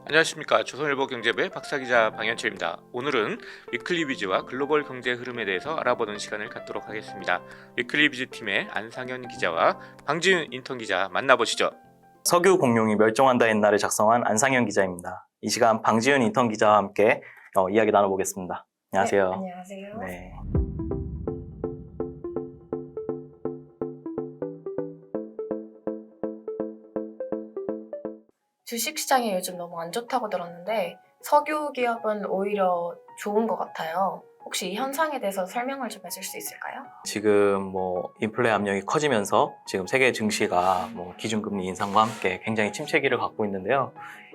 안녕하십니까. 조선일보 경제부의 박사기자 방현철입니다. 오늘은 위클리비즈와 글로벌 경제 흐름에 대해서 알아보는 시간을 갖도록 하겠습니다. 위클리비즈 팀의 안상현 기자와 방지윤 인턴 기자 만나보시죠. 석유 공룡이 멸종한다 옛날에 작성한 안상현 기자입니다. 이 시간 방지윤 인턴 기자와 함께 이야기 나눠보겠습니다. 안녕하세요. 네, 안녕하세요. 네. 주식시장이 요즘 너무 안 좋다고 들었는데 석유 기업은 오히려 좋은 것 같아요. 혹시 이 현상에 대해서 설명을 좀 해줄 수 있을까요? 지금 인플레 압력이 커지면서 지금 세계 증시가 기준금리 인상과 함께 굉장히 침체기를 갖고 있는데요.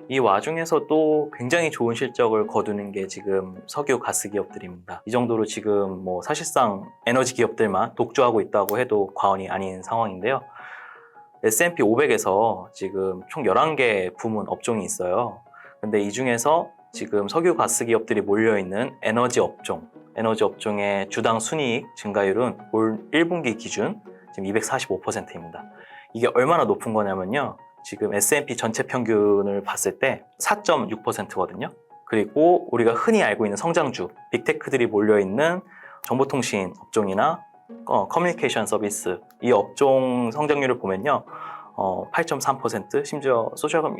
이 와중에서도 굉장히 좋은 실적을 거두는 게 지금 석유 가스 기업들입니다. 이 정도로 지금 사실상 에너지 기업들만 독주하고 있다고 해도 과언이 아닌 상황인데요. S&P 500에서 지금 총 11개 부문 업종이 있어요. 근데 이 중에서 지금 석유 가스 기업들이 몰려있는 에너지 업종의 주당 순이익 증가율은 올 1분기 기준 지금 245%입니다. 이게 얼마나 높은 거냐면요. 지금 S&P 전체 평균을 봤을 때 4.6%거든요. 그리고 우리가 흔히 알고 있는 성장주, 빅테크들이 몰려있는 정보통신 업종이나 커뮤니케이션 서비스, 이 업종 성장률을 보면요. 8.3%, 심지어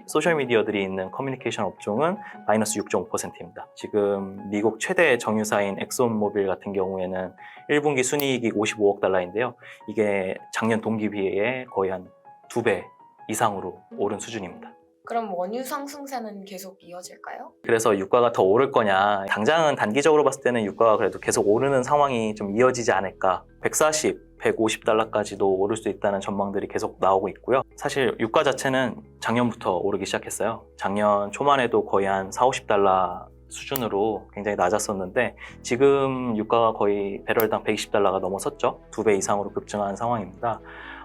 소셜미디어들이 있는 커뮤니케이션 업종은 마이너스 6.5%입니다. 지금 미국 최대 정유사인 엑소모빌 같은 경우에는 1분기 순이익이 55억 달러인데요. 이게 작년 동기비에 거의 한 2배 이상으로 오른 수준입니다. 그럼 원유 상승세는 계속 이어질까요? 그래서 유가가 더 오를 거냐, 당장은 단기적으로 봤을 때는 유가가 그래도 계속 오르는 상황이 좀 이어지지 않을까. 140, 150달러까지도 오를 수 있다는 전망들이 계속 나오고 있고요. 사실 유가 자체는 작년부터 오르기 시작했어요. 작년 초만 해도 거의 한 4, 50달러 수준으로 굉장히 낮았었는데 지금 유가가 거의 배럴당 120달러가 넘어섰죠. 2배 이상으로 급증한 상황입니다.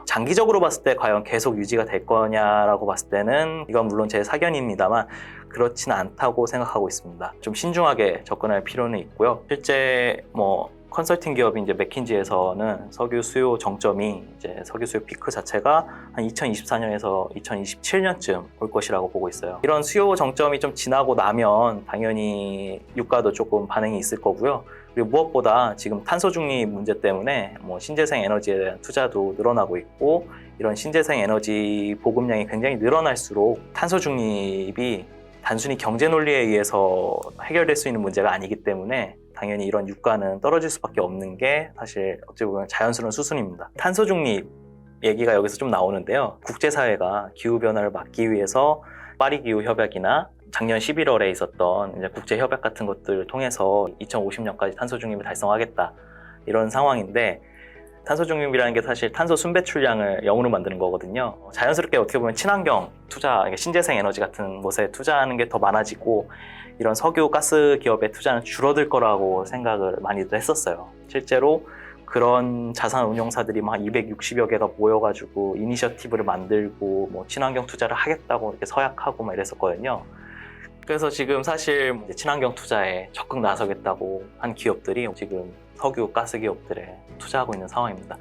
장기적으로 봤을 때 과연 계속 유지가 될 거냐라고 봤을 때는 이건 물론 제 사견입니다만 그렇지는 않다고 생각하고 있습니다. 좀 신중하게 접근할 필요는 있고요. 실제 컨설팅 기업인 이제 맥킨지에서는 석유 수요 정점이 이제 석유 수요 피크 자체가 한 2024년에서 2027년쯤 올 것이라고 보고 있어요. 이런 수요 정점이 좀 지나고 나면 당연히 유가도 조금 반응이 있을 거고요. 그리고 무엇보다 지금 탄소 중립 문제 때문에 신재생 에너지에 대한 투자도 늘어나고 있고 이런 신재생 에너지 보급량이 굉장히 늘어날수록 탄소 중립이 단순히 경제 논리에 의해서 해결될 수 있는 문제가 아니기 때문에 당연히 이런 유가는 떨어질 수밖에 없는 게 사실 어찌 보면 자연스러운 수순입니다. 탄소 중립 얘기가 여기서 좀 나오는데요. 국제사회가 기후변화를 막기 위해서 파리 기후 협약이나 작년 11월에 있었던 이제 국제 협약 같은 것들을 통해서 2050년까지 탄소 중립을 달성하겠다 이런 상황인데 탄소 중립이라는 게 사실 탄소 순배출량을 0으로 만드는 거거든요. 자연스럽게 어떻게 보면 친환경 투자, 신재생 에너지 같은 것에 투자하는 게 더 많아지고 이런 석유 가스 기업의 투자는 줄어들 거라고 생각을 많이들 했었어요. 실제로 그런 자산 운용사들이 막 260여 개가 모여가지고 이니셔티브를 만들고 친환경 투자를 하겠다고 이렇게 서약하고 이랬었거든요. 그래서 지금 사실 친환경 투자에 적극 나서겠다고 한 기업들이 지금 석유 가스 기업들에 투자하고 있는 상황입니다.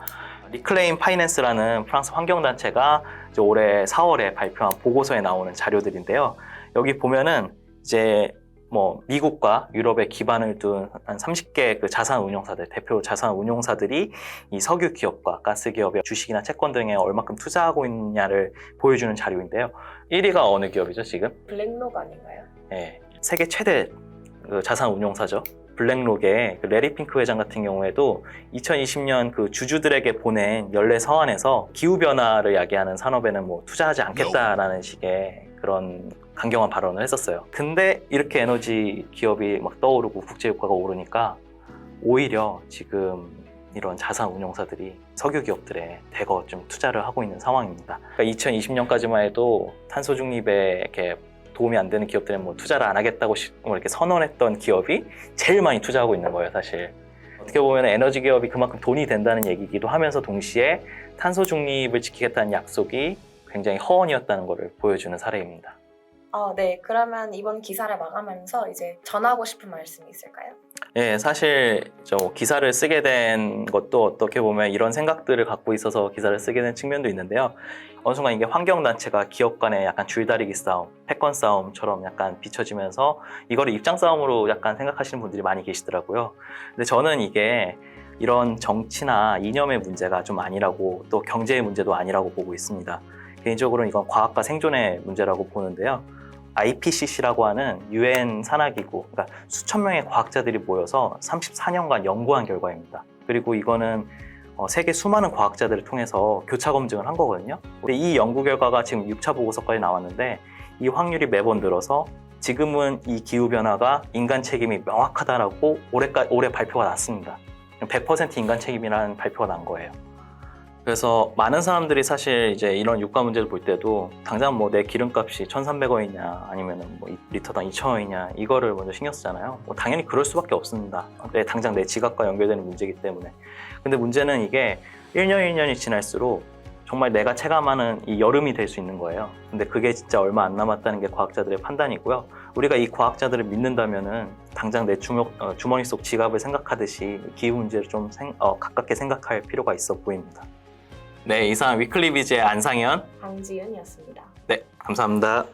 리클레임 파이낸스라는 프랑스 환경단체가 이제 올해 4월에 발표한 보고서에 나오는 자료들인데요. 여기 보면은 이제 미국과 유럽에 기반을 둔 한 30개 그 자산 운용사들, 대표 자산 운용사들이 이 석유 기업과 가스 기업의 주식이나 채권 등에 얼마큼 투자하고 있느냐를 보여주는 자료인데요. 1위가 어느 기업이죠, 지금? 블랙록 아닌가요? 네, 세계 최대 자산 운용사죠. 블랙록의 레리 핑크 회장 같은 경우에도 2020년 그 주주들에게 보낸 연례 서한에서 기후변화를 야기하는 산업에는 투자하지 않겠다라는 식의 그런 강경한 발언을 했었어요. 근데 이렇게 에너지 기업이 막 떠오르고 국제유가가 오르니까 오히려 지금 이런 자산 운용사들이 석유 기업들에 대거 좀 투자를 하고 있는 상황입니다. 그러니까 2020년까지만 해도 탄소 중립에 이렇게 도움이 안 되는 기업들은 투자를 안 하겠다고 이렇게 선언했던 기업이 제일 많이 투자하고 있는 거예요, 사실. 어떻게 보면 에너지 기업이 그만큼 돈이 된다는 얘기이기도 하면서 동시에 탄소 중립을 지키겠다는 약속이 굉장히 허언이었다는 것을 보여주는 사례입니다. 네. 그러면 이번 기사를 마감하면서 이제 전하고 싶은 말씀이 있을까요? 예, 사실 저 기사를 쓰게 된 것도 어떻게 보면 이런 생각들을 갖고 있어서 기사를 쓰게 된 측면도 있는데요. 어느 순간 이게 환경단체가 기업 간의 약간 줄다리기 싸움, 패권 싸움처럼 약간 비춰지면서 이거를 입장 싸움으로 약간 생각하시는 분들이 많이 계시더라고요. 근데 저는 이게 이런 정치나 이념의 문제가 좀 아니라고, 또 경제의 문제도 아니라고 보고 있습니다. 개인적으로는 이건 과학과 생존의 문제라고 보는데요. IPCC라고 하는 UN 산하기구, 그러니까 수천 명의 과학자들이 모여서 34년간 연구한 결과입니다. 그리고 이거는 세계 수많은 과학자들을 통해서 교차 검증을 한 거거든요. 근데 이 연구 결과가 지금 6차 보고서까지 나왔는데 이 확률이 매번 늘어서 지금은 이 기후변화가 인간 책임이 명확하다라고 올해 발표가 났습니다. 100% 인간 책임이라는 발표가 난 거예요. 그래서 많은 사람들이 사실 이제 이런 유가 문제를 볼 때도 당장 뭐 내 기름값이 1,300원이냐 아니면 뭐 리터당 2,000원이냐 이거를 먼저 신경 쓰잖아요. 뭐 당연히 그럴 수밖에 없습니다. 당장 내 지갑과 연결되는 문제이기 때문에. 근데 문제는 이게 1년 1년이 지날수록 정말 내가 체감하는 이 여름이 될 수 있는 거예요. 근데 그게 진짜 얼마 안 남았다는 게 과학자들의 판단이고요. 우리가 이 과학자들을 믿는다면은 당장 내 주머니 속 지갑을 생각하듯이 기후 문제를 좀 가깝게 생각할 필요가 있어 보입니다. 네, 이상 위클리 비즈의 안상현. 강지은이었습니다. 네, 감사합니다.